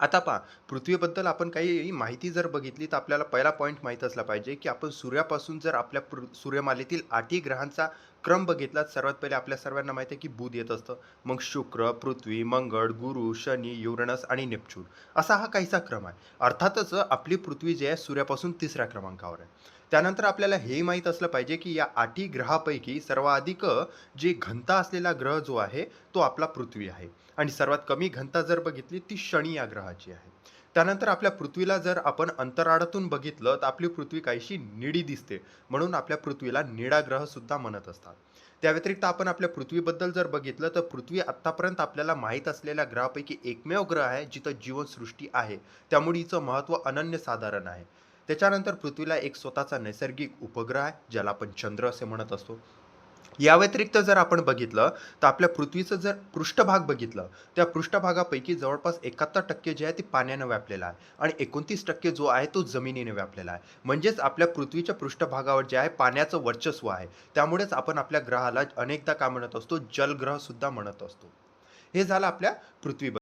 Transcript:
आता पहा, पृथ्वीबद्दल आपण काही माहिती जर बघितली, तर आपल्याला पहिला पॉइंट माहीत असला पाहिजे, की आपण सूर्यापासून जर आपल्या सूर्यमालेतील 8ही ग्रहांचा क्रम बघितला, सर्वात पहिले आपल्या सर्वांना माहिती आहे, की बुध येत असतं. मग शुक्र, पृथ्वी, मंगळ, गुरु, शनी, युरेनस आणि नेपच्यून असा हा काहीसा क्रम आहे. अर्थातच आपली पृथ्वी जी आहे सूर्यापासून 3ऱ्या क्रमांकावर आहे. त्यानंतर आपल्याला हेही माहीत असलं पाहिजे, की या 8ही ग्रहापैकी सर्वाधिक जे घनता असलेला ग्रह जो आहे, तो आपला पृथ्वी आहे. आणि सर्वात कमी घनता जर बघितली ती शनी या ग्रहाची आहे. त्यानंतर आपल्या पृथ्वीला जर आपण अंतराळातून बघितलं तर आपली पृथ्वी काहीशी निळी दिसते. म्हणून आपल्या पृथ्वीला निळा ग्रह सुद्धा म्हणत असतात. त्या व्यतिरिक्त आपण आपल्या पृथ्वीबद्दल जर बघितलं तर पृथ्वी आत्तापर्यंत आपल्याला माहीत असलेल्या ग्रहापैकी एकमेव ग्रह आहे जिथं जीवनसृष्टी आहे. त्यामुळे हिचं महत्त्व अनन्यसाधारण आहे. त्याच्यानंतर पृथ्वीला एक स्वतःचा नैसर्गिक उपग्रह आहे, ज्याला आपण चंद्र असे म्हणत असतो. या व्यतिरिक्त जर आपण बघितलं, तर आपल्या पृथ्वीचं जर पृष्ठभाग बघितलं, त्या पृष्ठभागापैकी जवळपास 71% जे आहे ते पाण्यानं व्यापलेलं आहे आणि 29% जो आहे तो जमिनीने व्यापलेला आहे. म्हणजेच आपल्या पृथ्वीच्या पृष्ठभागावर जे आहे पाण्याचं वर्चस्व आहे. त्यामुळेच आपण आपल्या ग्रहाला अनेकदा काय म्हणत असतो, जलग्रह सुद्धा म्हणत असतो. हे झालं आपल्या पृथ्वीबद्दल.